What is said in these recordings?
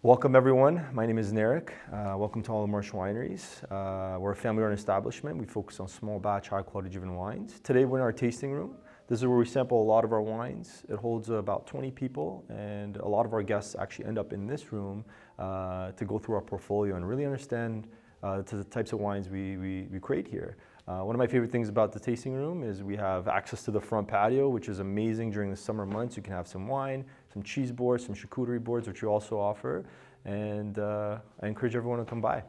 Welcome everyone, my name is Narek. Welcome to all the Marsh Wineries. We're a family-run establishment. We focus on small batch, high quality driven wines. Today we're in our tasting room. This is where we sample a lot of our wines. It holds about 20 people, and a lot of our guests actually end up in this room to go through our portfolio and really understand the types of wines we create here. One of my favorite things about the tasting room is we have access to the front patio, which is amazing during the summer months. You can have some wine, some cheese boards, some charcuterie boards, which we also offer. And I encourage everyone to come by.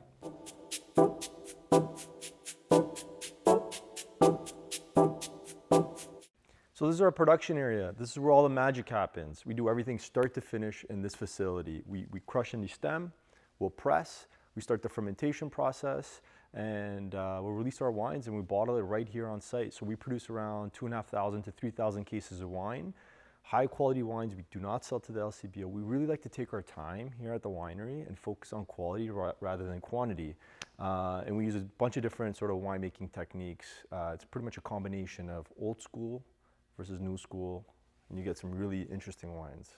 So this is our production area. This is where all the magic happens. We do everything start to finish in this facility. We crush in the stem, we'll press, we start the fermentation process, and we'll release our wines and we bottle it right here on site. So we produce around 2,500 to 3,000 cases of wine. High quality wines we do not sell to the LCBO. We really like to take our time here at the winery and focus on quality rather than quantity. And we use a bunch of different sort of winemaking techniques. It's pretty much a combination of old school versus new school, and you get some really interesting wines.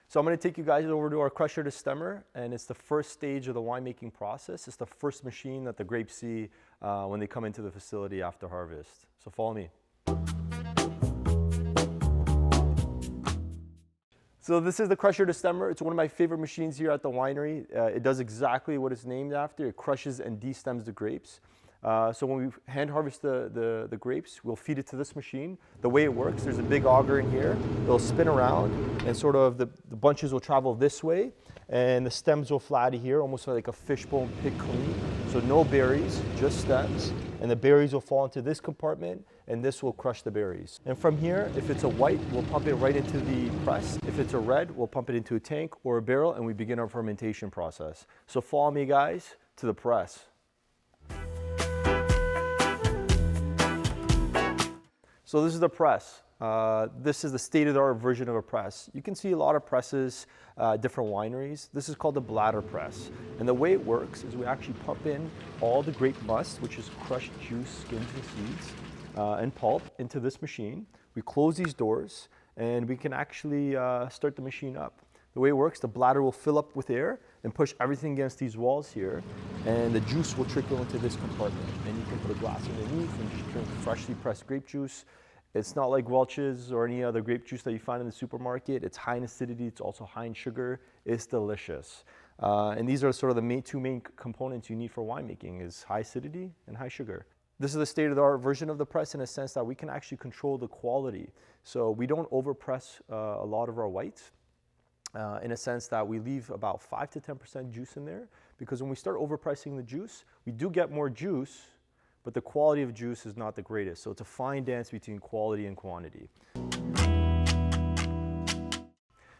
So I'm going to take you guys over to our crusher to stemmer, and it's the first stage of the winemaking process. It's the first machine that the grapes see when they come into the facility after harvest. So follow me. So this is the crusher to stemmer. It's one of my favorite machines here at the winery. It does exactly what it's named after. It crushes and de-stems the grapes. So when we hand harvest the grapes, we'll feed it to this machine. The way it works, there's a big auger in here. It'll spin around and sort of the bunches will travel this way and the stems will fly to here, almost like a fishbone picked clean. So no berries, just stems. And the berries will fall into this compartment and this will crush the berries. And from here, if it's a white, we'll pump it right into the press. If it's a red, we'll pump it into a tank or a barrel and we begin our fermentation process. So follow me guys to the press. So this is the press. This is the state-of-the-art version of a press. You can see a lot of presses, different wineries. This is called the bladder press. And the way it works is we actually pump in all the grape must, which is crushed juice, skins and seeds, and pulp into this machine. We close these doors and we can actually start the machine up. The way it works, the bladder will fill up with air and push everything against these walls here, and the juice will trickle into this compartment. And you can put a glass underneath and just drink freshly pressed grape juice. It's not like Welch's or any other grape juice that you find in the supermarket. It's high in acidity, it's also high in sugar. It's delicious. And these are sort of the two main components you need for winemaking is high acidity and high sugar. This is the state-of-the-art version of the press in a sense that we can actually control the quality. So we don't overpress a lot of our whites. In a sense that we leave about 5 to 10% juice in there, because when we start overpricing the juice, we do get more juice, but the quality of juice is not the greatest. So it's a fine dance between quality and quantity.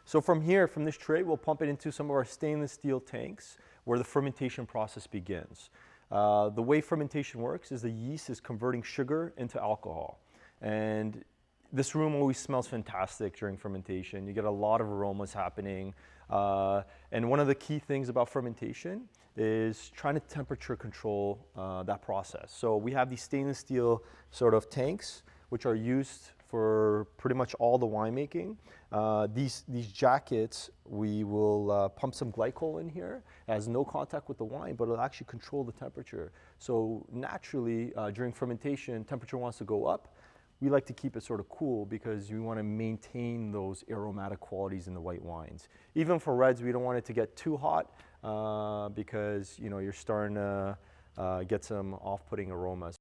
So from here, from this tray, we'll pump it into some of our stainless steel tanks where the fermentation process begins. The way fermentation works is the yeast is converting sugar into alcohol. And this room always smells fantastic during fermentation. You get a lot of aromas happening. And one of the key things about fermentation is trying to temperature control that process. So we have these stainless steel sort of tanks, which are used for pretty much all the winemaking. These jackets, we will pump some glycol in here. It has no contact with the wine, but it'll actually control the temperature. So naturally, during fermentation, temperature wants to go up. We like to keep it sort of cool because we want to maintain those aromatic qualities in the white wines. Even for reds, we don't want it to get too hot because you're starting to get some off-putting aromas.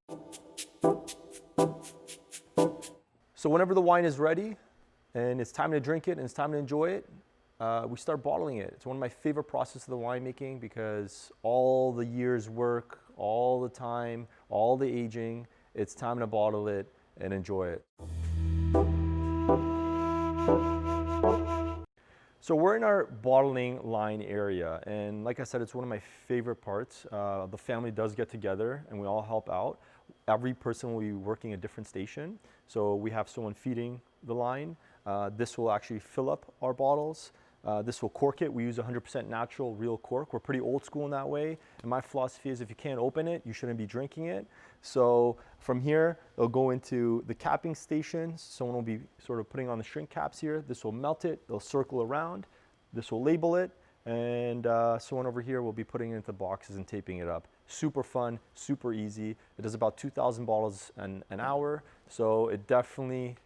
So whenever the wine is ready and it's time to drink it and it's time to enjoy it, we start bottling it. It's one of my favorite processes of the winemaking because all the years work, all the time, all the aging, it's time to bottle it and enjoy it. So we're in our bottling line area, and like I said, it's one of my favorite parts. The family does get together and we all help out. Every person will be working a different station. So we have someone feeding the line. This will actually fill up our bottles. This will cork it. We use 100% natural, real cork. We're pretty old school in that way. And my philosophy is if you can't open it, you shouldn't be drinking it. So from here, it'll go into the capping station. Someone will be sort of putting on the shrink caps here. This will melt it. It'll circle around. This will label it. And someone over here will be putting it into boxes and taping it up. Super fun, super easy. It does about 2,000 bottles an hour, so it definitely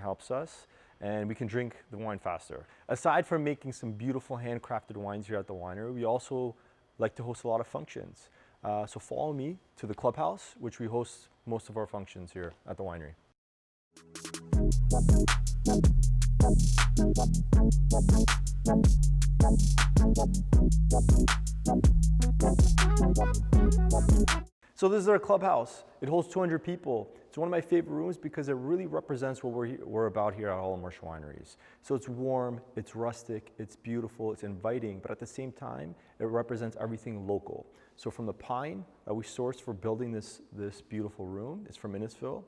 helps us, and we can drink the wine faster. Aside from making some beautiful handcrafted wines here at the winery, we also like to host a lot of functions. So follow me to the clubhouse, which we host most of our functions here at the winery. So this is our clubhouse. It holds 200 people. It's one of my favorite rooms because it really represents what we're about here at Holland Marsh Wineries. So it's warm, it's rustic, it's beautiful, it's inviting, but at the same time, it represents everything local. So from the pine that we sourced for building this beautiful room, it's from Innisfil.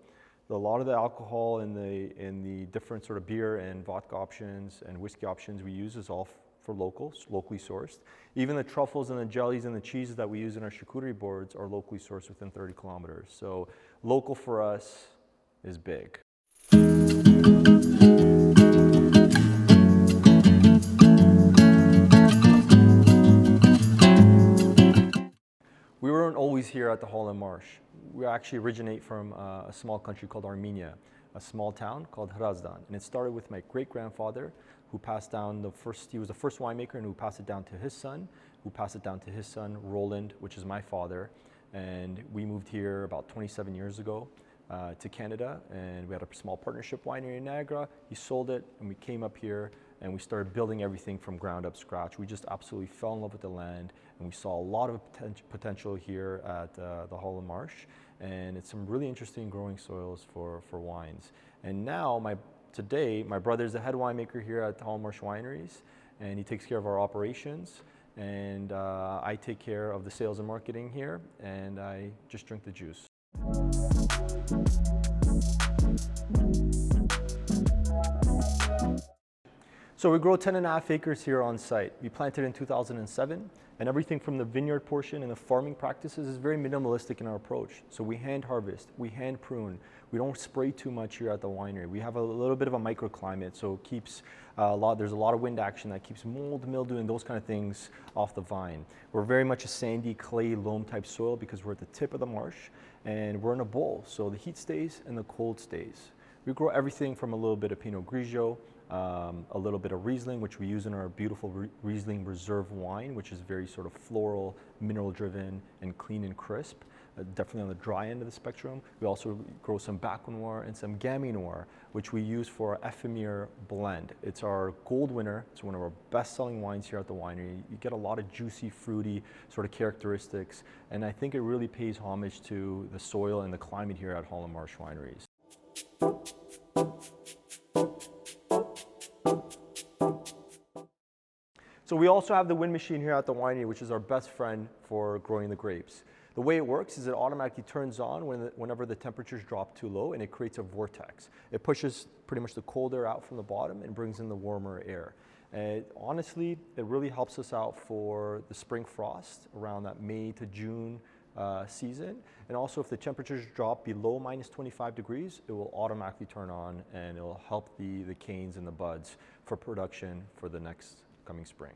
A lot of the alcohol in the different sort of beer and vodka options and whiskey options we use is all for locally sourced. Even the truffles and the jellies and the cheeses that we use in our charcuterie boards are locally sourced within 30 kilometers. So local for us is big. We weren't always here at the Holland Marsh. We actually originate from a small country called Armenia, a small town called Hrazdan. And it started with my great-grandfather, who passed down he was the first winemaker, and who passed it down to his son, who passed it down to his son, Roland, which is my father. And we moved here about 27 years ago to Canada, and we had a small partnership winery in Niagara. He sold it, and we came up here, and we started building everything from ground up scratch. We just absolutely fell in love with the land, and we saw a lot of potential here at the Holland Marsh, and it's some really interesting growing soils for wines. And now, today, my brother's the head winemaker here at the Holland Marsh Wineries, and he takes care of our operations, and I take care of the sales and marketing here, and I just drink the juice. So we grow 10.5 acres here on site. We planted in 2007, and everything from the vineyard portion and the farming practices is very minimalistic in our approach. So we hand harvest, we hand prune. We don't spray too much here at the winery. We have a little bit of a microclimate, so it keeps there's a lot of wind action that keeps mold, mildew, and those kind of things off the vine. We're very much a sandy, clay, loam type soil because we're at the tip of the marsh, and we're in a bowl, so the heat stays and the cold stays. We grow everything from a little bit of Pinot Grigio, a little bit of Riesling, which we use in our beautiful Riesling Reserve wine, which is very sort of floral, mineral-driven, and clean and crisp. Definitely on the dry end of the spectrum. We also grow some Bac Noir and some Gamay Noir, which we use for our Ephemere blend. It's our gold winner. It's one of our best-selling wines here at the winery. You get a lot of juicy, fruity sort of characteristics, and I think it really pays homage to the soil and the climate here at Holland Marsh Wineries. So we also have the wind machine here at the winery, which is our best friend for growing the grapes. The way it works is it automatically turns on whenever the temperatures drop too low, and it creates a vortex. It pushes pretty much the cold air out from the bottom and brings in the warmer air. And honestly, it really helps us out for the spring frost around that May to June season. And also if the temperatures drop below -25 degrees, it will automatically turn on, and it will help the canes and the buds for production for the next coming spring.